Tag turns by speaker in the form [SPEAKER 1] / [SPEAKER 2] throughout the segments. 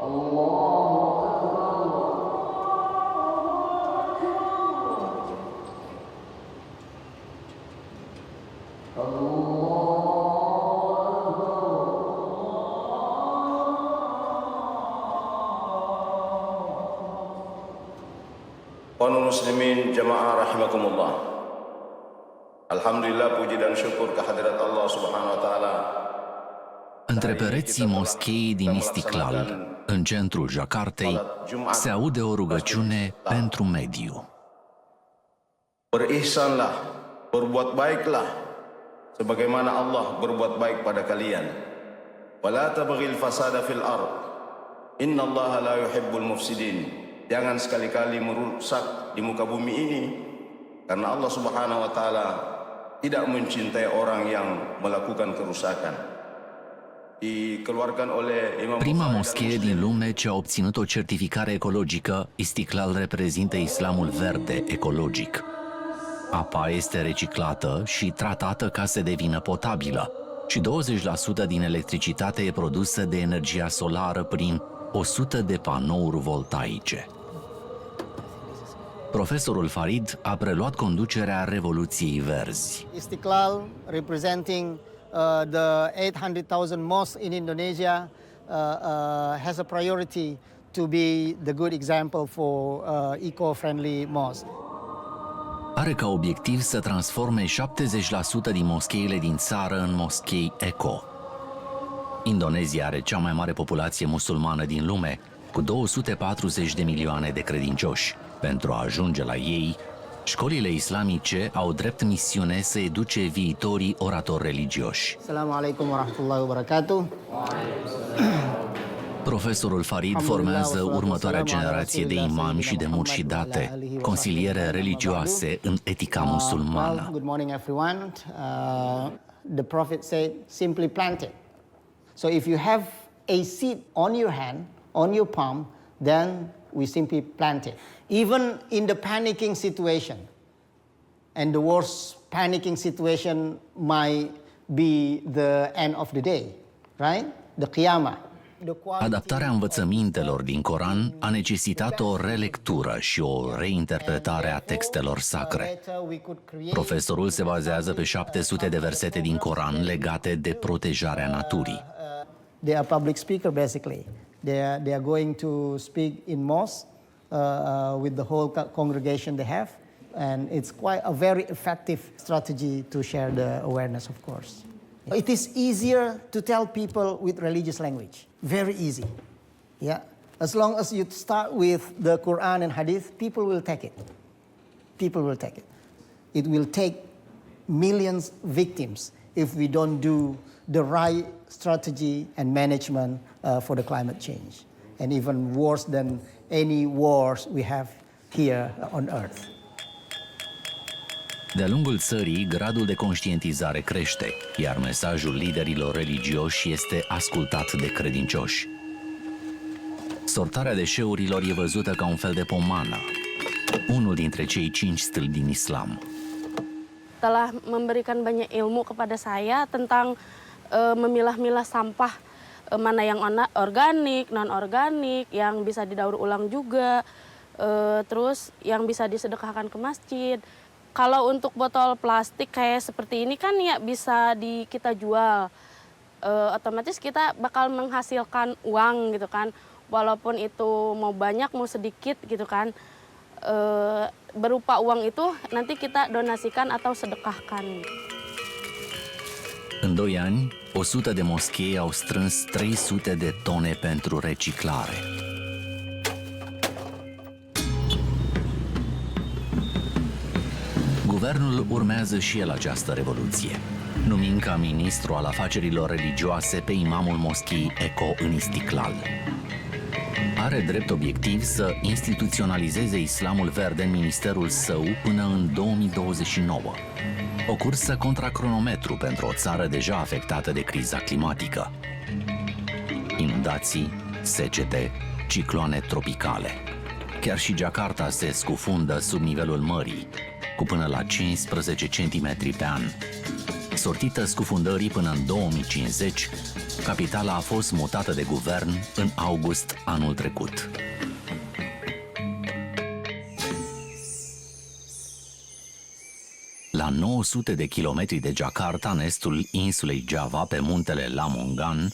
[SPEAKER 1] Kaum muslimin jamaah rahimakumullah. Alhamdulillah, puji dan syukur kehadirat Allah Subhanahu wa taala.
[SPEAKER 2] Între pereții moscheii din Istiklal, în centrul Jakartei, se aude o rugăciune pentru mediu.
[SPEAKER 1] Berihsanlah, berbuat baiklah sebagaimana Allah berbuat baik pada kalian. Wala tabghil fasada fil ard. Innallaha la yuhibbul mufsidin. Jangan sekali-kali merusak di muka bumi ini, karena Allah Subhanahu wa taala tidak mencintai orang yang melakukan kerusakan. Dikeluarkan oleh Imam
[SPEAKER 2] Prima moschee din lume ce a obținut o certificare ecologică, Istiklal reprezintă islamul verde ecologic. Apa este reciclată și tratată ca să devină potabilă și 20% din electricitate e produsă de energia solară prin 100 de panouri voltaice. Profesorul Farid a preluat conducerea Revoluției Verzi.
[SPEAKER 3] Istiklal, representing the 800,000 mosques in Indonesia, has a priority to be the good example for eco-friendly mosques.
[SPEAKER 2] Are ca obiectiv să transforme 70% din moscheile din țară în moschei eco. Indonezia are cea mai mare populație musulmană din lume, cu 240 de milioane de credincioși. Pentru a ajunge la ei, școlile islamice au drept misiune să educe viitorii oratori religioși.
[SPEAKER 3] Assalamu alaikum wa rahmatullahi wa barakatuh.
[SPEAKER 2] Profesorul Farid formează următoarea generație de imami și de murshidate, consiliere religioase în etica musulmană.
[SPEAKER 3] Good morning everyone. The Prophet said, simply plant it. So if you have a seed on your hand, on your palm, then we simply plant it. Even in the panicking situation, and the worst panicking situation might be the end of the day, right? The Qiyamah.
[SPEAKER 2] Adaptarea învățămintelor din Coran a necesitat o relectură și o reinterpretare a textelor sacre. Profesorul se bazează pe 700 de versete din Coran legate de protejarea naturii.
[SPEAKER 3] They are public speaker basically. They are going to speak in mosque with the whole congregation they have, and it's quite a very effective strategy to share the awareness, of course. It is easier to tell people with religious language. Very easy. Yeah. As long as you start with the Quran and Hadith, people will take it. People will take it. It will take millions victims if we don't do the right strategy and management for the climate change. And even worse than any wars we have here on Earth.
[SPEAKER 2] De-a lungul țării, gradul de conștientizare crește, iar mesajul liderilor religioși este ascultat de credincioși. Sortarea deșeurilor e văzută ca un fel de pomană, unul dintre cei 5 stâlpi din islam.
[SPEAKER 4] Telah memberikan banyak ilmu kepada saya tentang memilah-milah sampah, mana yang organik, non-organik, yang bisa didaur ulang juga, terus yang bisa disedekahkan ke masjid. Kalau untuk botol plastik kayak seperti ini kan ya bisa kita jual, otomatis kita bakal menghasilkan uang gitu kan, walaupun itu mau banyak mau sedikit gitu kan, berupa uang itu nanti kita donasikan atau sedekahkan.
[SPEAKER 2] În 2 ani, 100 de moschei au strâns 300 de tone pentru reciclare. Guvernul urmează și el această revoluție, numind ca ministru al afacerilor religioase pe imamul moschei Eco în Istiklal. Are drept obiectiv să instituționalizeze islamul verde în ministerul său până în 2029. O cursă contra cronometru pentru o țară deja afectată de criza climatică. Inundații, secete, cicloane tropicale. Chiar și Jakarta se scufundă sub nivelul mării, cu până la 15 cm pe an. Sortită scufundării până în 2050, capitala a fost mutată de guvern în august anul trecut. La 900 de kilometri de Jakarta, în estul insulei Java, pe muntele Lamongan,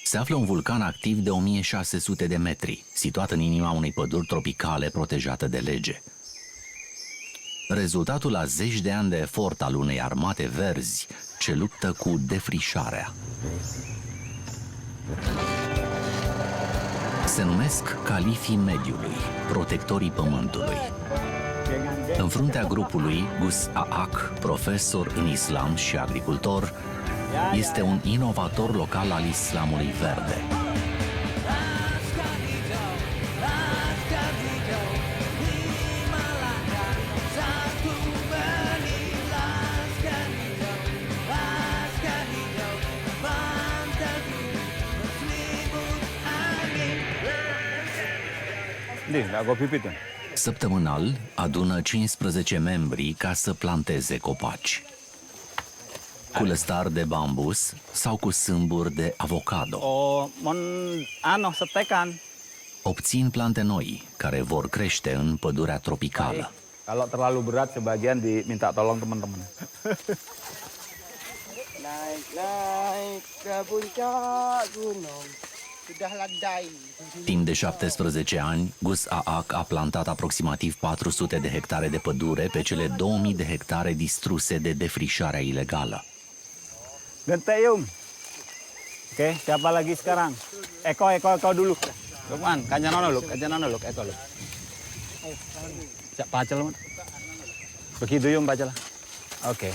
[SPEAKER 2] se află un vulcan activ de 1600 de metri, situat în inima unei păduri tropicale protejată de lege. Rezultatul a zeci de ani de efort al unei armate verzi ce luptă cu defrișarea. Se numesc califii mediului, protectorii pământului. În fruntea grupului, Gus Aak, profesor în islam și agricultor, este un inovator local al islamului verde. Săptămânal adună 15 membri ca să planteze copaci. Cu lăstar de bambus sau cu sâmburi de avocado. Obțin plante noi care vor crește în pădurea tropicală.
[SPEAKER 5] Kalau terlalu berat, sebagian diminta tolong teman-teman.
[SPEAKER 6] Naik ke puncak gunung. Sudah landai.
[SPEAKER 2] Timp de 17 ani, Gus Aak a plantat aproximativ 400 de hectare de pădure pe cele 2000 de hectare distruse de defrișarea ilegală.
[SPEAKER 5] Gentayung. Oke, siapa lagi sekarang? Eko dulu. Lukman, Kanjanono Luk, Eko Luk. Pacel, begitu yung pacel. Oke.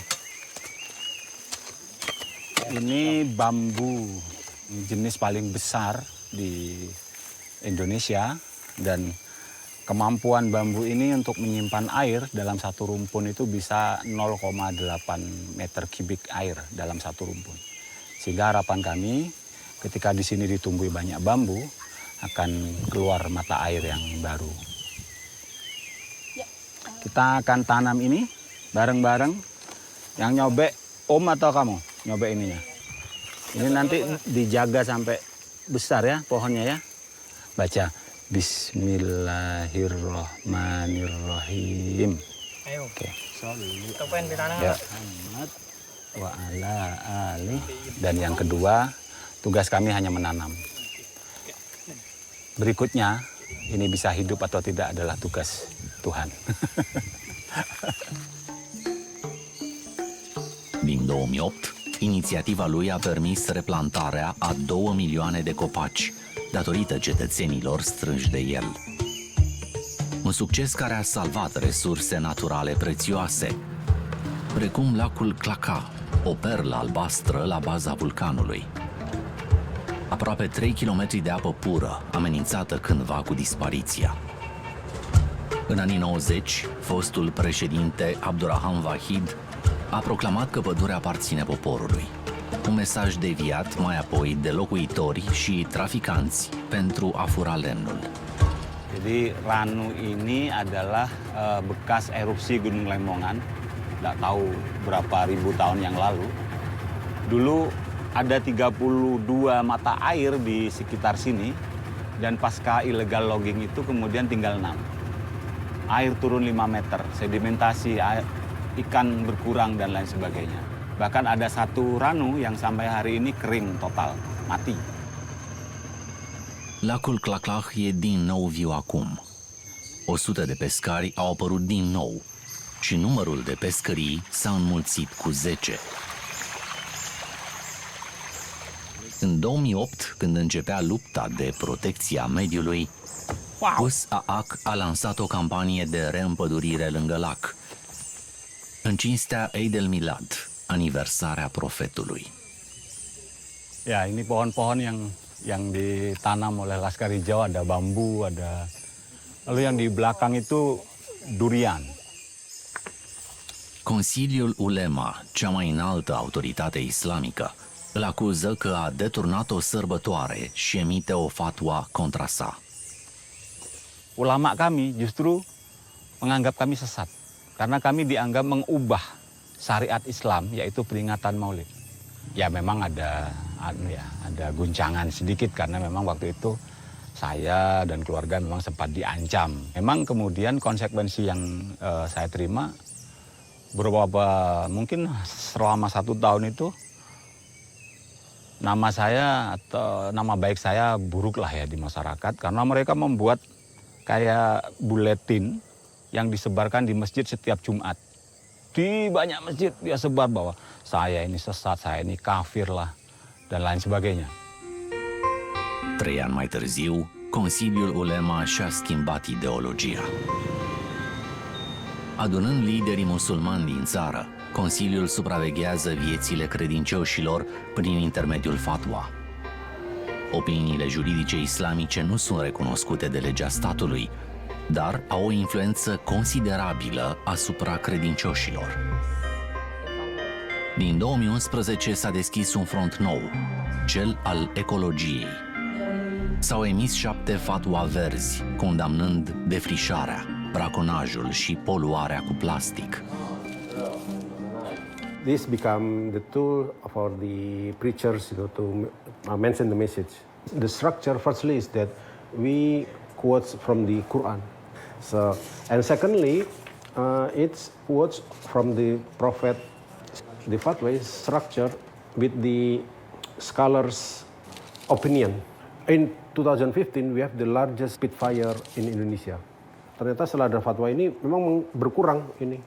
[SPEAKER 5] Ini bambu jenis paling besar di Indonesia dan kemampuan bambu ini untuk menyimpan air dalam satu rumpun itu bisa 0,8 meter kubik air dalam satu rumpun. Sehingga harapan kami ketika di sini ditumbuhi banyak bambu akan keluar mata air yang baru. Kita akan tanam ini bareng-bareng. Yang nyobek Om atau kamu? Nyobek ininya. Ini nanti dijaga sampai besar ya pohonnya ya. Baca Bismillahirrahmanirrahim.
[SPEAKER 6] Ayo.
[SPEAKER 5] Oke.
[SPEAKER 6] Kita pengen ditanam.
[SPEAKER 5] Ya. Wa ala ali. Dan yang kedua, tugas kami hanya menanam. Berikutnya, ini bisa hidup atau tidak adalah tugas Tuhan.
[SPEAKER 2] Din 2008, inițiativa lui a permis replantarea a 2 milioane de copaci, datorită cetățenilor strânși de el. Un succes care a salvat resurse naturale prețioase, precum lacul Claca, o perlă albastră la baza vulcanului. Aproape 3 km de apă pură, amenințată cândva cu dispariția. În anii 90, fostul președinte Abdurrahman Wahid a proclamat că pădurea aparține poporului. Un mesaj deviat mai apoi de locuitori și traficanți pentru a fura lemnul.
[SPEAKER 5] Jadi Ranu ini adalah bekas erupsi Gunung Lemongan, nggak tahu berapa ribu tahun yang lalu. Dulu ada 32 mata air di sekitar sini, dan pasca illegal logging itu kemudian tinggal 6. Air turun 5 meter, sedimentasi, ikan berkurang dan lain sebagainya. Bahkan ada satu ranu yang sampai hari ini kering total, mati.
[SPEAKER 2] Lacul Claclach e din nou viu acum. 100 de pescari au apărut din nou și numărul de pescării s-a înmulțit cu 10. În 2008, când începea lupta de protecție a mediului, Gus Aak a lansat o campanie de reîmpădurire lângă lac, în cinstea Eid el-Milad, aniversarea profetului.
[SPEAKER 5] Ya, ini pohon-pohon yang ditanam oleh Laskar Hijau, ada bambu, ada. Lalu yang di belakang itu durian.
[SPEAKER 2] Consiliul Ulema, cea mai înaltă autoritate islamică, îl acuză că a deturnat o sărbătoare și emite o fatwa contra sa.
[SPEAKER 5] Ulama kami justru menganggap kami sesat karena kami dianggap mengubah syariat Islam, yaitu peringatan Maulid. Ya memang ada guncangan sedikit karena memang waktu itu saya dan keluarga memang sempat diancam. Memang kemudian konsekuensi yang saya terima mungkin selama 1 tahun itu nama saya atau nama baik saya buruk lah ya di masyarakat karena mereka membuat kayak buletin yang disebarkan di masjid setiap Jumat. Di banyak masjid dia sebar bahwa saya ini sesat, saya ini kafir lah, dan lain sebagainya.
[SPEAKER 2] 3 ani mai târziu, Consiliul Ulema și-a schimbat ideologia. Adunând liderii musulmani din țară, Consiliul supraveghează viețile credincioșilor prin intermediul fatwa. Opiniile juridice islamice nu sunt recunoscute de legea statului, dar au o influență considerabilă asupra credincioșilor. Din 2011 s-a deschis un front nou, cel al ecologiei. S-au emis 7 fatwa verzi, condamnând defrișarea, braconajul și poluarea cu plastic.
[SPEAKER 7] This become the tool for the preachers, to mention the message. The structure, firstly, is that we quote from the Quran. So, and secondly, it's quotes from the Prophet. The fatwa is structured with the scholars' opinion. In 2015, we have the largest pit fire in Indonesia. Ternyata setelah ada fatwa ini memang berkurang ini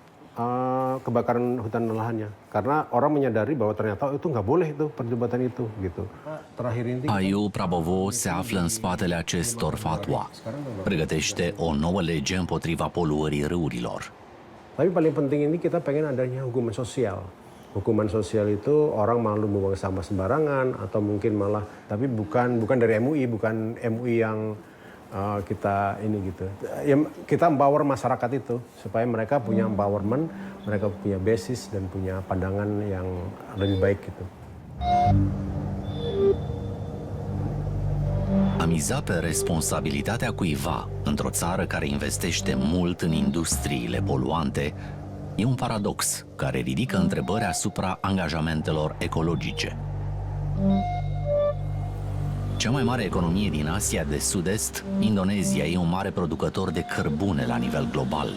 [SPEAKER 7] kebakaran hutan dan lahannya karena orang menyadari bahwa ternyata itu nggak boleh itu perdebatan itu gitu. Terakhir ini
[SPEAKER 2] Aiu Prabovo se află în spatele acestor fatwa. Pregătește o nouă lege împotriva poluării râurilor.
[SPEAKER 7] Tapi paling penting ini kita pengen adanya hukuman sosial. Hukuman sosial itu orang malu membuang sampah sembarangan atau mungkin malah tapi bukan dari MUI, bukan MUI yang kita ini gitu. Ya, kita empower masyarakat itu supaya mereka punya empowerment, mereka punya basis dan punya pandangan yang lebih baik gitu.
[SPEAKER 2] A miza pe responsabilitatea cuiva într-o țară care investește mult în industriile poluante e un paradox care ridică întrebări asupra angajamentelor ecologice. Cea mai mare economie din Asia de Sud-Est, Indonezia, e un mare producător de cărbune la nivel global.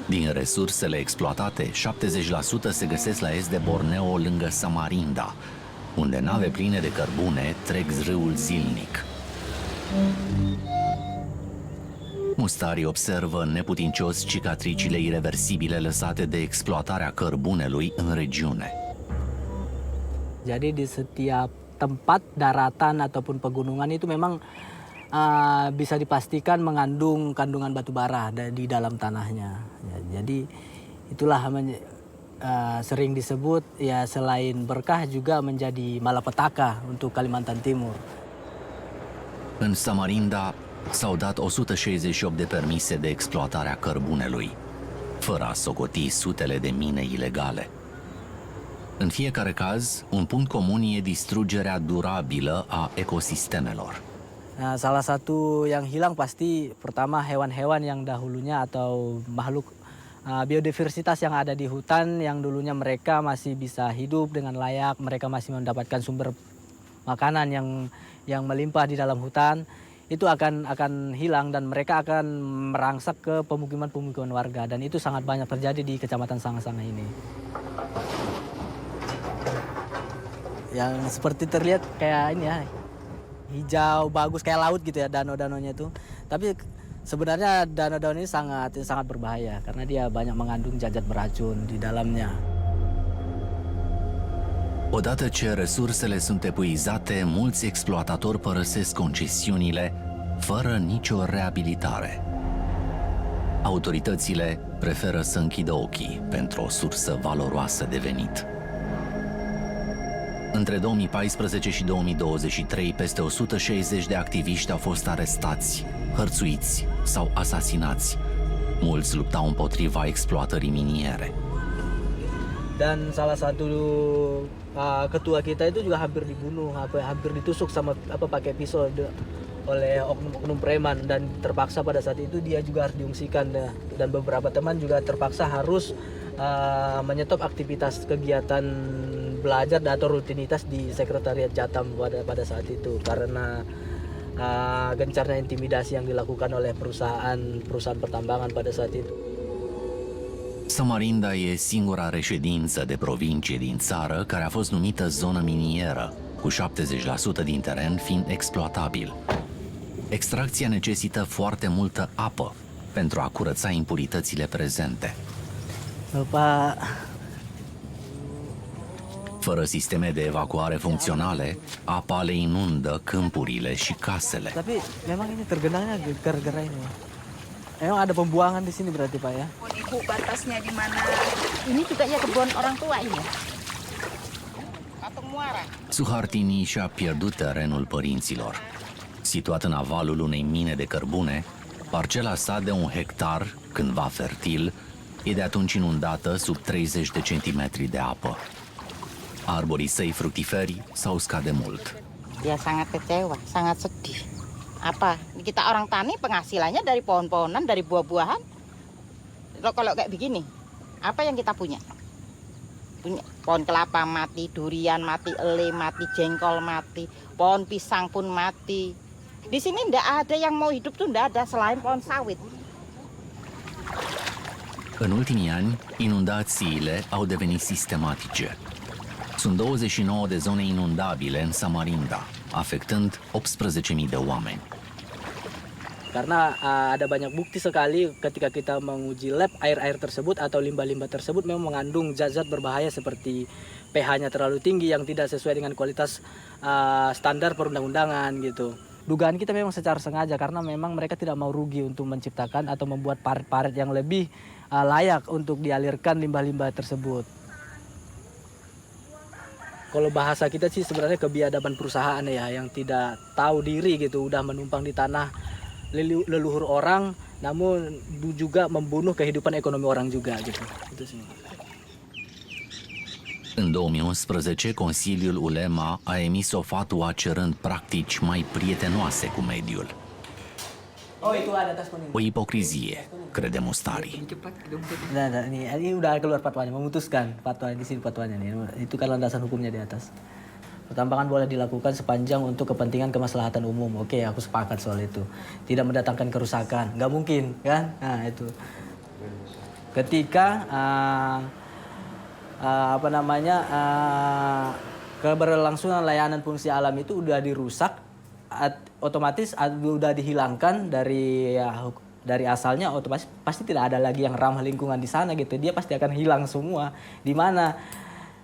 [SPEAKER 2] Din resursele exploatate, 70% se găsesc la est de Borneo, lângă Samarinda, unde nave pline de cărbune trec râul zilnic. Mustari observă neputincios cicatricile ireversibile lăsate de exploatarea cărbunelui în regiune.
[SPEAKER 8] Jadi di setiap tempat daratan ataupun pegunungan itu memang bisa dipastikan mengandung kandungan batu bara di dalam tanahnya. Ya, jadi itulah sering disebut ya selain berkah juga menjadi malapetaka untuk Kalimantan Timur.
[SPEAKER 2] În Samarinda s-au dat 168 de permise de exploatare a cărbunelui, fără a socoti sutele de mine ilegale. În fiecare caz, un punct comun e distrugerea durabilă a ekosistemelor.
[SPEAKER 8] Nah, salah satu yang hilang pasti pertama hewan-hewan yang dahulunya atau makhluk biodiversitas yang ada di hutan yang dulunya mereka masih bisa hidup dengan layak, mereka masih mendapatkan sumber makanan yang melimpah di dalam hutan, itu akan hilang dan mereka akan merangsak ke pemukiman-pemukiman warga dan itu sangat banyak terjadi di Kecamatan Sanga-Sanga ini. Yang seperti terlihat kayak ini ya, hijau bagus kayak laut gitu ya danau-danaunya itu. Tapi sebenarnya danau-danau ini sangat berbahaya karena dia banyak mengandung zat beracun di dalamnya.
[SPEAKER 2] Odată ce resursele sunt epuizate, mulți exploatatori părăsesc concesiunile fără nicio reabilitare. Autoritățile preferă să închidă ochii pentru o sursă valoroasă de venit. Între 2014 și 2023, peste 160 de activiști au fost arestați, hărțuiți sau asasinați. Mulți luptau împotriva exploatării miniere.
[SPEAKER 8] Dan salah satu ketua kita itu juga hampir dibunuh, hampir ditusuk sama pakai pisau oleh oknum preman dan terpaksa pada saat itu dia juga harus diungsikan dan beberapa teman juga terpaksa harus menyetop aktivitas kegiatan belajar atau rutinitas di Sekretariat Jatam pada saat itu karena gencarnya intimidasi yang dilakukan oleh perusahaan pertambangan pada saat itu.
[SPEAKER 2] Samarinda e singura reședință de provincie din țară care a fost numită zonă minieră, cu 70% din teren fiind exploatabil. Extracția necesită foarte multă apă pentru a curăța impuritățile prezente.
[SPEAKER 8] Bapak,
[SPEAKER 2] Fără sisteme de evacuare funcționale, apa le inundă câmpurile și casele.
[SPEAKER 8] tapi memang ini tergenangnya gara-gara ini. Memang ada pembuangan di sini berarti Pak ya?
[SPEAKER 9] Ibu batasnya di mana? Ini juga ya kebun orang tua ini ya? Patung muara.
[SPEAKER 2] Suhartini și-a pierdut terenul părinților. Situat în avalul unei mine de cărbune, parcela sa de 1 hectar, cândva fertil, e de atunci inundată sub 30 de centimetri de apă. Arborii săi fructiferi s-au uscat de mult.
[SPEAKER 9] Ya sangat kecewa, sangat sedih. Apa? Kita orang tani penghasilannya dari pohon-pohonan, dari buah-buahan. Kalau kayak begini, apa yang kita punya? Punya pohon kelapa mati, durian mati, ele mati, jengkol mati, pohon pisang pun mati. Di sini ndak ada yang mau hidup tuh ndak ada selain pohon sawit.
[SPEAKER 2] În ultimii ani, inundațiile au devenit sistematice. Sunt 29 de zone inundabile în Samarinda, afectând 18.000 de oameni.
[SPEAKER 8] Karena ada banyak bukti sekali ketika kita menguji lab air-air tersebut atau limbah-limbah tersebut memang mengandung zat-zat berbahaya seperti pH-nya terlalu tinggi yang tidak sesuai dengan kualitas standar perundang-undangan gitu. Dugaan kita memang secara sengaja karena memang mereka tidak mau rugi untuk menciptakan atau membuat parit-parit yang lebih layak untuk dialirkan limbah-limbah tersebut. Kalau bahasa kita sih sebenarnya kebiadaban perusahaan ya yang tidak tahu diri gitu, udah menumpang di tanah leluhur orang, namun juga membunuh kehidupan ekonomi orang juga gitu. Itu sih.
[SPEAKER 2] În 2011, Consiliul Ulema a emis o fatwa cerând practici mai prietenoase cu mediul.
[SPEAKER 8] Oh itu ada tas kuning.
[SPEAKER 2] O ipocrizie, crede Mustari.
[SPEAKER 8] Nah, ini udah keluar fatwanya, memutuskan fatwa di sini fatwanya nih. Itu kan landasan hukumnya di atas. Pertambangan boleh dilakukan sepanjang untuk kepentingan kemaslahatan umum. Oke, aku sepakat soal itu. Tidak mendatangkan kerusakan, nggak mungkin kan? Nah itu. Ketika keberlangsungan layanan fungsi alam itu udah dirusak, otomatis udah dihilangkan dari asalnya, otomatis pasti tidak ada lagi yang ramah lingkungan di sana gitu. Dia pasti akan hilang semua. Di mana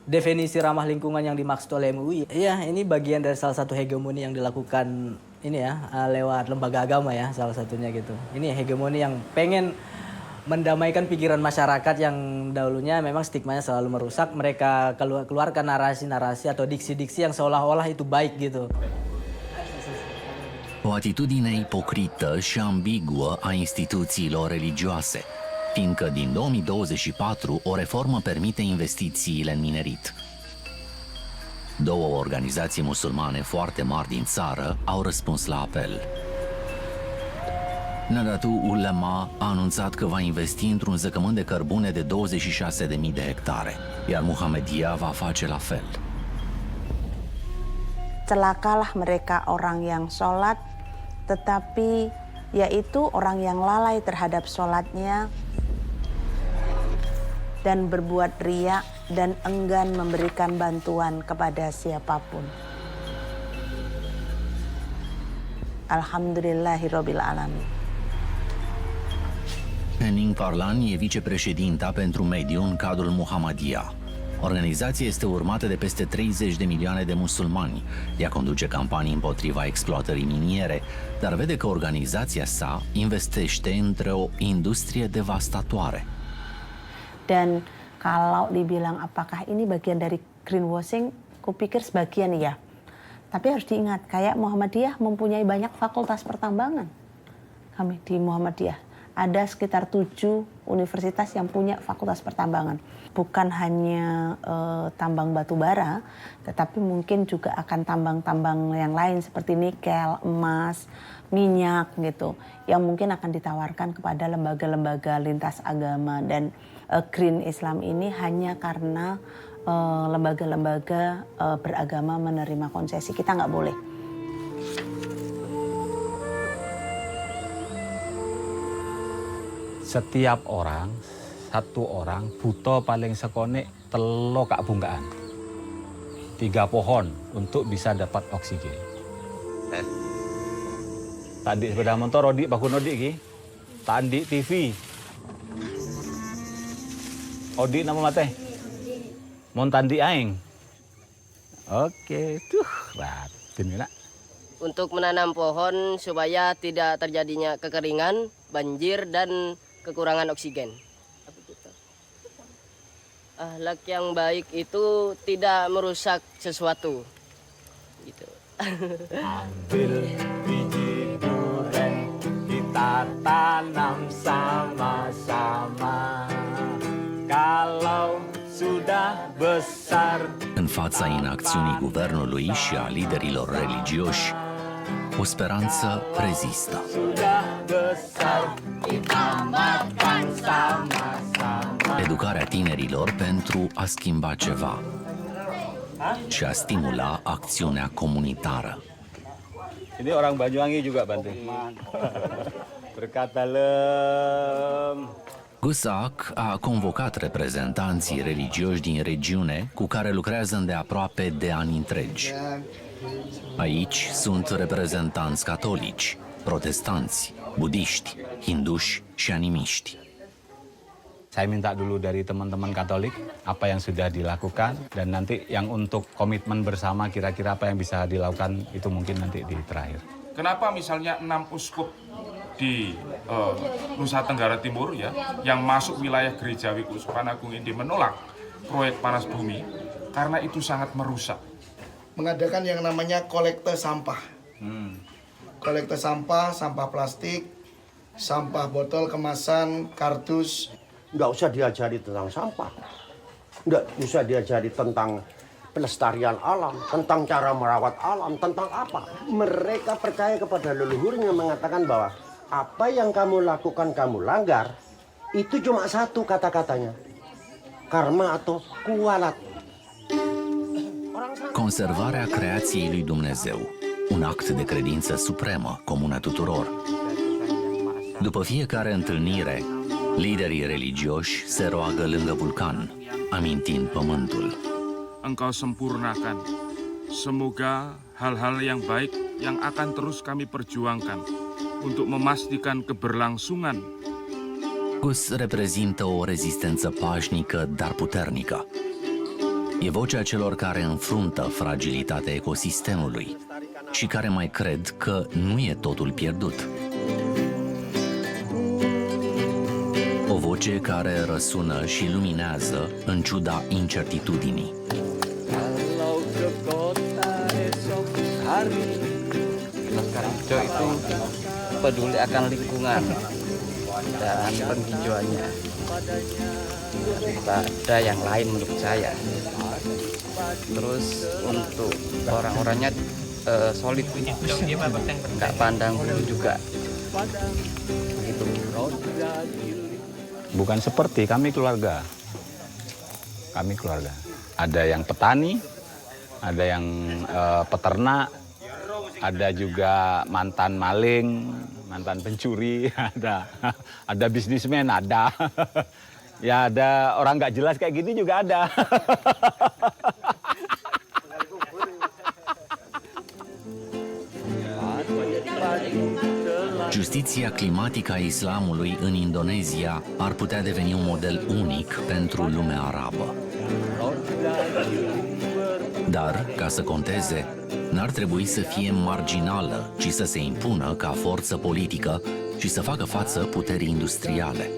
[SPEAKER 8] definisi ramah lingkungan yang dimaksud oleh MUI? Iya, ini bagian dari salah satu hegemoni yang dilakukan ini ya lewat lembaga agama ya salah satunya gitu. Ini hegemoni yang pengen mendamaikan pikiran masyarakat yang dahulunya memang stigmanya selalu merusak. Mereka keluarkan narasi-narasi atau diksi-diksi yang seolah-olah itu baik gitu.
[SPEAKER 2] O atitudine ipocrită și ambiguă a instituțiilor religioase, fiindcă din 2024 o reformă permite investițiile în minerit. Două organizații musulmane foarte mari din țară au răspuns la apel. Nadatul Ulema a anunțat că va investi într-un zăcământ de cărbune de 26.000 de hectare, iar Muhammadiyah va face la fel.
[SPEAKER 10] Celakalah mereka orang yang sholat, tetapi yaitu orang yang lalai terhadap sholatnya dan berbuat riya dan enggan memberikan bantuan kepada siapapun. Alhamdulillahirabbil alamin.
[SPEAKER 2] Henning Parlan e vicepreședinta pentru mediu în cadrul Muhammadiyah. Organizația este urmată de peste 30 de milioane de musulmani. Ea conduce campanii împotriva exploatării miniere, dar vede că organizația sa investește într-o industrie devastatoare.
[SPEAKER 10] Dan kalau dibilang apakah ini bagian dari greenwashing, kupikir sebagian iya. Tapi harus diingat, kayak Muhammadiyah mempunyai banyak fakultas pertambangan. Kami di Muhammadiyah ada sekitar 7 universitas yang punya fakultas pertambangan. Bukan hanya tambang batu bara, tetapi mungkin juga akan tambang-tambang yang lain seperti nikel, emas, minyak gitu, yang mungkin akan ditawarkan kepada lembaga-lembaga lintas agama. Dan Green Islam ini hanya karena lembaga-lembaga beragama menerima konsesi. Kita nggak boleh.
[SPEAKER 5] Setiap orang, satu orang butuh paling sekone telo kak bungkaan. 3 pohon untuk bisa dapat oksigen. Tadi sepeda motor Rodi baku Nodi ki. Tadi TV. Odi nama mate. Mon tandi aing. Oke, tuh ratin nak.
[SPEAKER 11] Untuk menanam pohon supaya tidak terjadinya kekeringan, banjir dan kekurangan oksigen. Akhlak yang baik itu tidak merusak sesuatu. Gitu.
[SPEAKER 5] Ambil biji durian, kita tanam sama-sama. Kalau sudah besar.
[SPEAKER 2] În fața inacțiunii guvernului și a liderilor religioși, o speranță rezistă.
[SPEAKER 5] Sudah besar, kita makan sama-sama.
[SPEAKER 2] Educarea tinerilor pentru a schimba ceva și a stimula acțiunea comunitară.
[SPEAKER 5] Ini orang Banyuwangi juga bantu. Berkat dalam.
[SPEAKER 2] GUSAC a convocat reprezentanții religioși din regiune cu care lucrează îndeaproape de ani întregi. Aici sunt reprezentanți catolici, protestanți, budiști, hinduși și animiști.
[SPEAKER 5] Saya minta dulu dari teman-teman Katolik apa yang sudah dilakukan dan nanti yang untuk komitmen bersama kira-kira apa yang bisa dilakukan itu mungkin nanti di terakhir.
[SPEAKER 12] Kenapa misalnya 6 uskup di Nusa Tenggara Timur ya yang masuk wilayah gerejawi Keuskupan Agung ini menolak proyek panas bumi karena itu sangat merusak.
[SPEAKER 6] Mengadakan yang namanya kolekte sampah. Kolekte sampah, sampah plastik, sampah botol kemasan, kardus.
[SPEAKER 13] Nggak usah diajari tentang sampah. Nggak usah diajari tentang pelestarian alam, tentang cara merawat alam, tentang apa. Mereka percaya kepada leluhurnya mengatakan bahwa apa yang kamu lakukan, kamu langgar, itu cuma satu kata-katanya. Karma atau kualat.
[SPEAKER 2] Conservarea creației lui Dumnezeu, un act de credință supremă, comună tuturor. După fiecare întâlnire, liderii religioși se roagă lângă vulcan, amintind pământul.
[SPEAKER 12] Engkau sempurnakan. Semoga hal-hal yang baik yang akan terus kami perjuangkan untuk memastikan keberlangsungan.
[SPEAKER 2] GUS reprezintă o rezistență pașnică, dar puternică. E vocea celor care înfruntă fragilitatea ecosistemului și care mai cred că nu e totul pierdut. O voce care răsună și luminează în ciuda incertitudinii.
[SPEAKER 14] Hijau itu peduli akan lingkungan dan penghijauannya. Ada yang lain menurut saya. Terus untuk orang-orangnya solid, nggak pandang bulu juga. Begitu.
[SPEAKER 5] Bukan seperti kami keluarga. Kami keluarga. Ada yang petani, ada yang peternak, ada juga mantan maling, mantan pencuri, ada bisnismen, ada. Ya ada orang nggak jelas kayak gini juga ada.
[SPEAKER 2] Justiția climatică a islamului în Indonezia ar putea deveni un model unic pentru lumea arabă. Dar, ca să conteze, n-ar trebui să fie marginală, ci să se impună ca forță politică și să facă față puterii industriale.